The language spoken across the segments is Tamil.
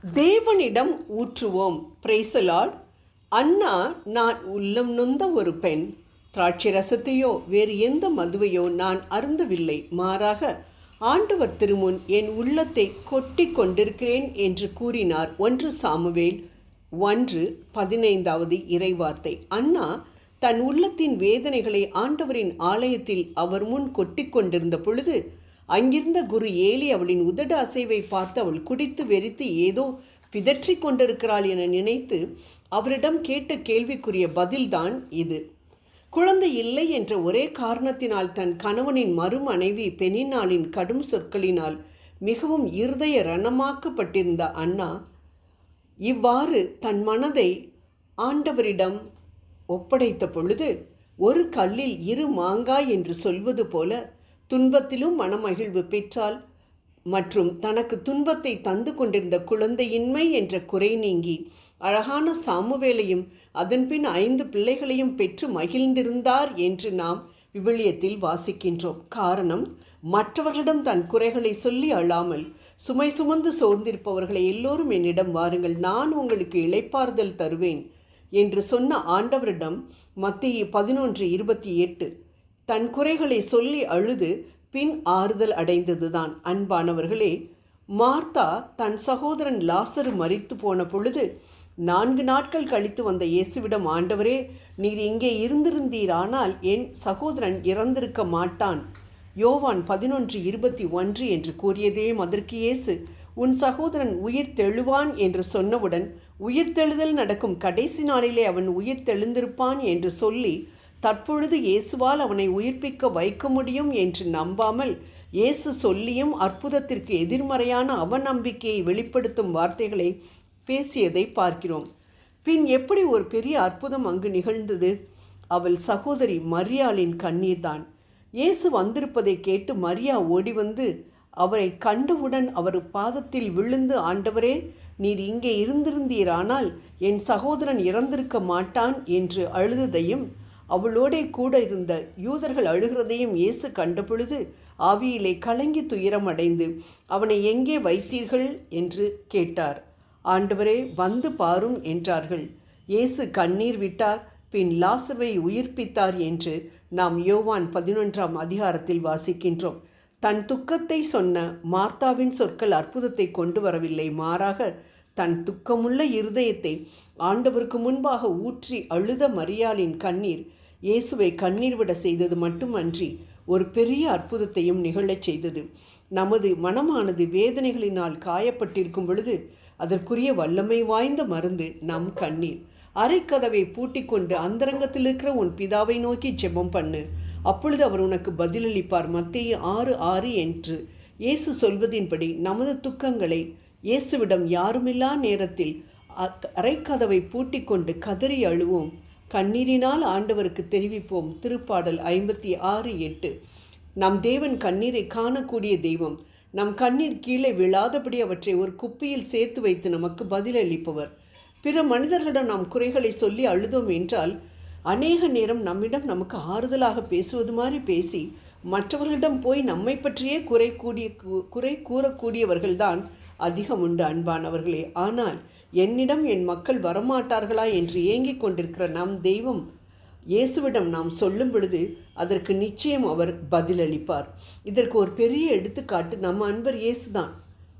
தேவனிடம் ஊற்றுவோம். Praise the Lord. அன்னா, நான் உள்ளம் நொந்த ஒரு பெண். திராட்சை ரசத்தையோ வேறு எந்த மதுவையோ நான் அருந்தவில்லை. மாறாக ஆண்டவர் திருமுன் என் உள்ளத்தை கொட்டி கொண்டிருக்கிறேன் என்று கூறினார். 1 சாமுவேல் 1:15 இறைவார்த்தை. அன்னா தன் உள்ளத்தின் வேதனைகளை ஆண்டவரின் ஆலயத்தில் அவர் முன் கொட்டி கொண்டிருந்த பொழுது, அங்கிருந்த குரு ஏலி அவளின் உதடு அசைவை பார்த்து அவள் குடித்து வெறித்து ஏதோ பிதற்றி கொண்டிருக்கிறாள் என நினைத்து அவரிடம் கேட்ட கேள்விக்குரிய பதில்தான் இது. குழந்தை இல்லை என்ற ஒரே காரணத்தினால் தன் கணவனின் மறுமனைவி பெனின்னாளின் கடும் சொற்களினால் மிகவும் இருதய ரணமாக்கப்பட்டிருந்த அன்னா இவ்வாறு தன் மனதை ஆண்டவரிடம் ஒப்படைத்த பொழுது, ஒரு கல்லில் 2 மாங்காய் என்று சொல்வது போல துன்பத்திலும் மனமகிழ்வு பெற்றால் மற்றும் தனக்கு துன்பத்தை தந்து கொண்டிருந்த குழந்தையின்மை என்ற குறை நீங்கி அழகான சாமுவேலையும் அதன்பின் 5 பிள்ளைகளையும் பெற்று மகிழ்ந்திருந்தார் என்று நாம் விவிலியத்தில் வாசிக்கின்றோம். காரணம், மற்றவர்களிடம் தன் குறைகளை சொல்லி அழாமல் சுமை சுமந்து சோர்ந்திருப்பவர்களை எல்லோரும் என்னிடம் வாருங்கள், நான் உங்களுக்கு இளைப்பாறுதல் தருவேன் என்று சொன்ன ஆண்டவரிடம் மத்தேயு 11:28 தன் குறைகளை சொல்லி அழுது பின் ஆறுதல் அடைந்ததுதான். அன்பானவர்களே, மார்த்தா தன் சகோதரன் லாசரு மரித்து போன பொழுது 4 நாட்கள் கழித்து வந்த இயேசுவிடம், ஆண்டவரே, நீர் இங்கே இருந்திருந்தீரானால் என் சகோதரன் இறந்திருக்க மாட்டான், யோவான் 11:21 என்று கூறியதேயும் அதற்கு இயேசு, உன் சகோதரன் உயிர் தெழுவான் என்று சொன்னவுடன், உயிர்த்தெழுதல் நடக்கும் கடைசி நாளிலே அவன் உயிர் தெழுந்திருப்பான் என்று சொல்லி தற்பொழுது இயேசுவால் அவனை உயிர்ப்பிக்க வைக்க முடியும் என்று நம்பாமல் இயேசு சொல்லியும் அற்புதத்திற்கு எதிர்மறையான அவநம்பிக்கையை வெளிப்படுத்தும் வார்த்தைகளை பேசியதை பார்க்கிறோம். பின் எப்படி ஒரு பெரிய அற்புதம் அங்கு நிகழ்ந்தது? அவள் சகோதரி மரியாளின் கண்ணீர்தான். இயேசு வந்திருப்பதை கேட்டு மரியா ஓடி வந்து அவரை கண்டவுடன் அவர் பாதத்தில் விழுந்து, ஆண்டவரே, நீர் இங்கே இருந்திருந்தீரானால் என் சகோதரன் இறந்திருக்க மாட்டான் என்று அழுததையும் அவளோடே கூட இருந்த யூதர்கள் அழுகிறதையும் இயேசு கண்டபொழுது ஆவியிலே கலங்கி துயரம் அடைந்து, அவனை எங்கே வைத்தீர்கள் என்று கேட்டார். ஆண்டவரே, வந்து பாரும் என்றார்கள். இயேசு கண்ணீர் விட்டார். பின் லாசருவை உயிர்ப்பித்தார் என்று நாம் யோவான் 11 வாசிக்கின்றோம். தன் துக்கத்தை சொன்ன மார்த்தாவின் சொற்கள் அற்புதத்தை கொண்டு வரவில்லை. மாறாக தன் துக்கமுள்ள இருதயத்தை ஆண்டவருக்கு முன்பாக ஊற்றி அழுத மரியாளின் கண்ணீர் இயேசுவை கண்ணீர் விட செய்தது மட்டுமன்றி ஒரு பெரிய அற்புதத்தையும் நிகழச் செய்தது. நமது மனமானது வேதனைகளினால் காயப்பட்டிருக்கும் பொழுது அதற்குரிய வல்லமை வாய்ந்த மருந்து நம் கண்ணீர். அரைக்கதவை பூட்டிக்கொண்டு அந்தரங்கத்தில் இருக்கிற உன் பிதாவை நோக்கி ஜெபம் பண்ணு, அப்பொழுது அவர் உனக்கு பதிலளிப்பார். மத்தேயு 6:6 என்று இயேசு சொல்வதின்படி நமது துக்கங்களை இயேசுவிடம் யாருமில்லா நேரத்தில் அரைக்கதவை பூட்டிக்கொண்டு கதறி அழுவோம். கண்ணீரினால் ஆண்டவருக்கு தெரிவிப்போம். திருப்பாடல் 56:8. நம் தேவன் கண்ணீரை காணக்கூடிய தெய்வம். நம் கண்ணீர் கீழே விழாதபடி அவற்றை ஒரு குப்பியில் சேர்த்து வைத்து நமக்கு பதிலளிப்பவர். பிற மனிதர்களிடம் நாம் குறைகளை சொல்லி அழுதோம் என்றால் அநேக நேரம் நம்மிடம் நமக்கு ஆறுதலாக பேசுவது மாதிரி பேசி மற்றவர்களிடம் போய் நம்மை பற்றியே குறை கூறக்கூடியவர்கள்தான் அதிகம் உண்டு. அன்பானவர்களே, ஆனால் என்னிடம் என் மக்கள் வரமாட்டார்களா என்று ஏங்கிக் கொண்டிருக்கிற நம் தெய்வம் இயேசுவிடம் நாம் சொல்லும் பொழுது அதற்கு நிச்சயம் அவர் பதிலளிப்பார். இதற்கு ஒரு பெரிய எடுத்துக்காட்டு நம் அன்பர் இயேசுதான்.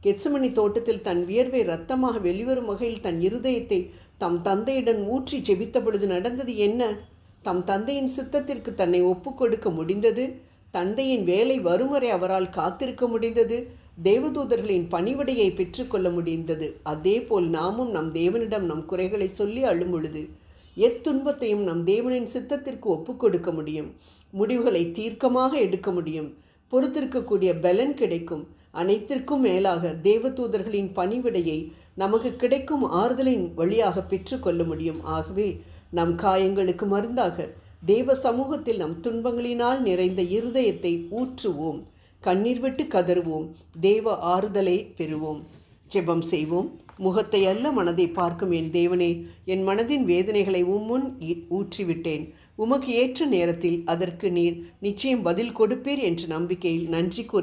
கெத்செமனி தோட்டத்தில் தன் வியர்வை இரத்தமாக வெளிவரும் வகையில் தன் இருதயத்தை தம் தந்தையிடம் ஊற்றி ஜெபித்த பொழுது நடந்தது என்ன? தம் தந்தையின் சித்தத்திற்கு தன்னை ஒப்பு கொடுக்க முடிந்தது. தந்தையின் வேலை வரும் வரை அவரால் காத்திருக்க முடிந்தது. தேவதூதர்களின் பணிவிடையை பெற்றுக்கொள்ள முடிந்தது. அதே போல் நாமும் நம் தேவனிடம் நம் குறைகளை சொல்லி அழும் பொழுது எத்துன்பத்தையும் நம் தேவனின் சித்தத்திற்கு ஒப்பு கொடுக்க முடியும். முடிவுகளை தீர்க்கமாக எடுக்க முடியும். பொறுத்திருக்கக்கூடிய பலன் கிடைக்கும். அனைத்திற்கும் மேலாக தேவதூதர்களின் பணிவிடையை நமக்கு கிடைக்கும் ஆறுதலின் வழியாக பெற்றுக்கொள்ள முடியும். ஆகவே நம் காயங்களுக்கு மருந்தாக தேவ சமூகத்தில் நம் துன்பங்களினால் நிறைந்த இருதயத்தை ஊற்றுவோம். கண்ணீர் விட்டு கதறுவோம். தேவ ஆறுதலை பெறுவோம். ஜெபம் செய்வோம். முகத்தை அல்ல மனதை பார்க்கும் என் தேவனே, என் மனதின் வேதனைகளை உம்முன் ஊற்றிவிட்டேன். உமக்கு ஏற்ற நேரத்தில் அதற்கு நீர் நிச்சயம் பதில் கொடுப்பீர் என்ற நம்பிக்கையில் நன்றி கூறி